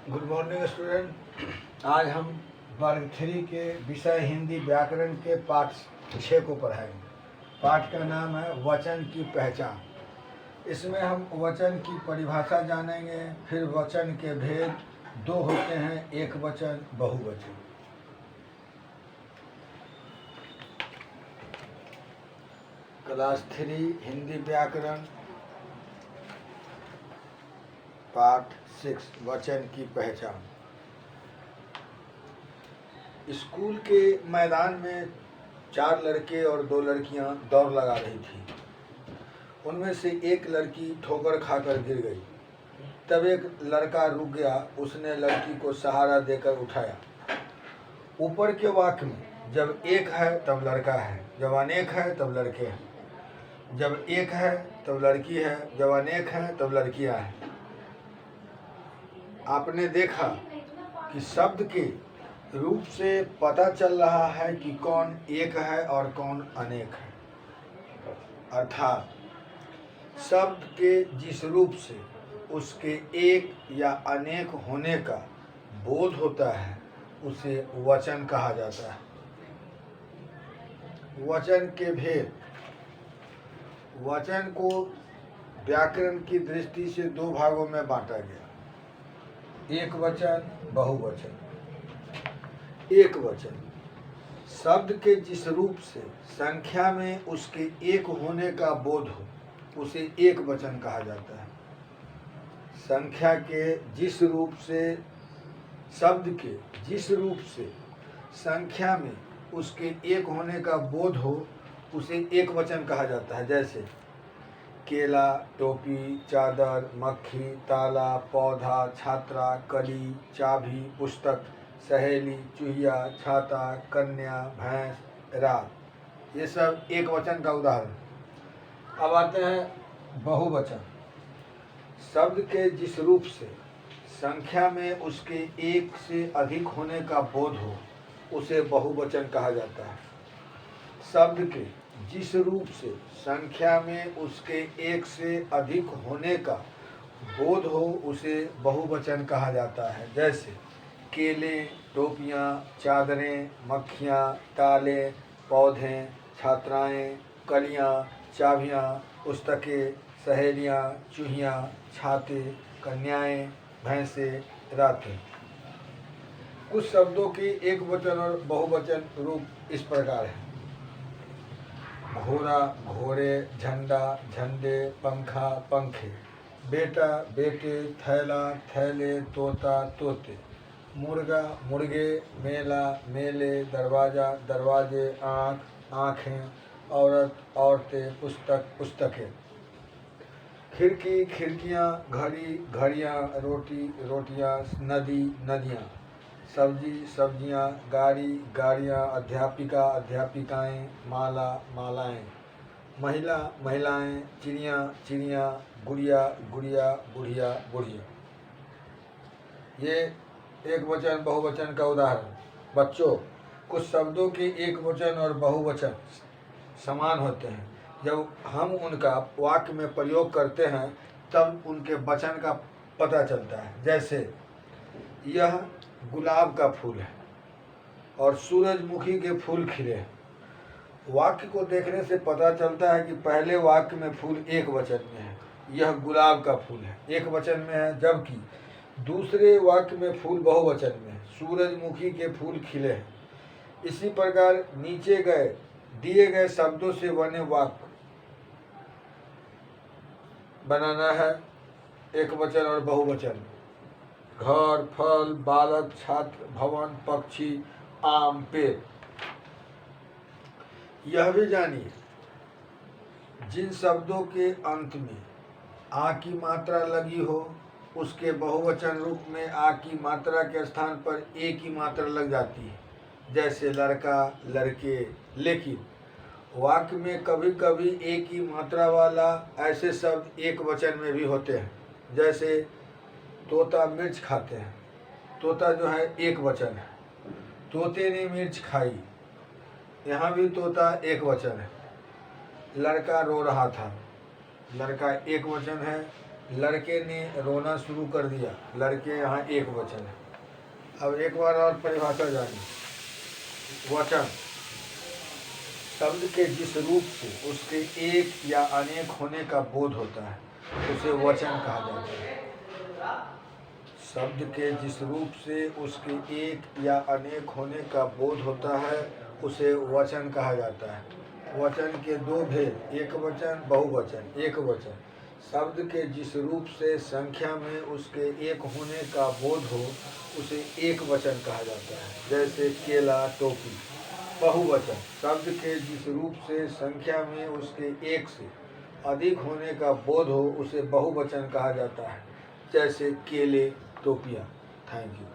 Good morning student. आज हम वर्ग 3 के विषय हिंदी व्याकरण के पाठ 6 को पढ़ाएंगे। पाठ का नाम है वचन की पहचान। इसमें हम वचन की परिभाषा जानेंगे, फिर वचन के भेद दो होते हैं, एक वचन, बहुवचन। क्लास 3 हिंदी व्याकरण पाठ 6 वचन की पहचान। स्कूल के मैदान में 4 लड़के और 2 लड़कियां दौड़ लगा रही थी। उनमें से एक लड़की ठोकर खाकर गिर गई। तब एक लड़का रुक गया। उसने लड़की को सहारा देकर उठाया। ऊपर के वाक्य में जब एक है तब लड़का है, जब अनेक है तब लड़के हैं। जब एक है तब लड़की है, जब अनेक है तब लड़कियां हैं। आपने देखा कि शब्द के रूप से पता चल रहा है कि कौन एक है और कौन अनेक है। अर्थात शब्द के जिस रूप से उसके एक या अनेक होने का बोध होता है उसे वचन कहा जाता है। वचन के भेद। वचन को व्याकरण की दृष्टि से 2 भागों में बांटा गया, एक वचन, बहुवचन। एक वचन शब्द के जिस रूप से संख्या में उसके एक होने का बोध हो उसे एक वचन कहा जाता है। संख्या के जिस रूप से, शब्द के जिस रूप से संख्या में उसके एक होने का बोध हो उसे एक वचन कहा जाता है। जैसे केला, टोपी, चादर, मक्खी, ताला, पौधा, छात्रा, कली, चाबी, पुस्तक, सहेली, चूहिया, छाता, कन्या, भैंस, रात। ये सब एक वचन का उदाहरण। अब आते हैं बहुवचन। शब्द के जिस रूप से संख्या में उसके एक से अधिक होने का बोध हो उसे बहुवचन कहा जाता है। शब्द के जिस रूप से संख्या में उसके एक से अधिक होने का बोध हो उसे बहुवचन कहा जाता है। जैसे केले, टोपियाँ, चादरें, मक्खियाँ, ताले, पौधे, छात्राएं, कलियाँ, चाबियाँ, पुस्तकें, सहेलियाँ, चूहियाँ, छाते, कन्याएं, भैंसे, रातें। कुछ शब्दों की एक वचन और बहुवचन रूप इस प्रकार है। घोड़ा, घोड़े, झंडा, झंडे, पंखा, पंखे, बेटा, बेटे, थैला, थैले, तोता, तोते, मुर्गा, मुर्गे, मेला, मेले, दरवाज़ा, दरवाजे, आँख, आँखें, औरत, औरतें, पुस्तक, पुस्तकें, खिड़की, खिड़कियाँ, घड़ी, घड़ियाँ, रोटी, रोटियाँ, नदी, नदियाँ, सब्जी, सब्जियाँ, गाड़ी, गाड़ियाँ, अध्यापिका, अध्यापिकाएँ, माला, मालाएँ, महिला, महिलाएँ, चिड़िया, चिड़िया, गुड़िया, गुड़िया, बुढ़िया, बुढ़िया। ये एक वचन बहुवचन का उदाहरण। बच्चों, कुछ शब्दों के एक वचन और बहुवचन समान होते हैं। जब हम उनका वाक्य में प्रयोग करते हैं तब उनके वचन का पता चलता है। जैसे यह गुलाब का फूल है और सूरजमुखी के फूल खिले हैं। वाक्य को देखने से पता चलता है कि पहले वाक्य में फूल एक वचन में है, यह गुलाब का फूल है, एक वचन में है, जबकि दूसरे वाक्य में फूल बहुवचन में है, सूरजमुखी के फूल खिले हैं। इसी प्रकार नीचे दिए गए शब्दों से बने वाक्य बनाना है एक वचन और बहुवचन। घर, फल, बालक, छात्र, भवन, पक्षी, आम, पेड़। यह भी जानिए, जिन शब्दों के अंत में आ की मात्रा लगी हो उसके बहुवचन रूप में आ की मात्रा के स्थान पर ए की मात्रा लग जाती है। जैसे लड़का, लड़के। लेकिन वाक्य में कभी कभी ए की मात्रा वाला ऐसे शब्द एक वचन में भी होते हैं। जैसे तोता मिर्च खाते हैं। तोता जो है एक वचन है। तोते ने मिर्च खाई, यहाँ भी तोता एक वचन है। लड़का रो रहा था, लड़का एक वचन है, लड़के ने रोना शुरू कर दिया। लड़के यहाँ एक वचन है। अब एक बार और परिभाषा जानिए। वचन शब्द के जिस रूप से उसके एक या अनेक होने का बोध होता है उसे वचन कहा जाता है। शब्द के जिस रूप से उसके एक या अनेक होने का बोध होता है उसे वचन कहा जाता है। वचन के दो भेद, एक वचन, बहुवचन। एक वचन शब्द के जिस रूप से संख्या में उसके एक होने का बोध हो उसे एक वचन कहा जाता है, जैसे केला, टोपी। बहुवचन शब्द के जिस रूप से संख्या में उसके एक से अधिक होने का बोध हो उसे बहुवचन कहा जाता है, जैसे केले, टोपियाँ। Thank you.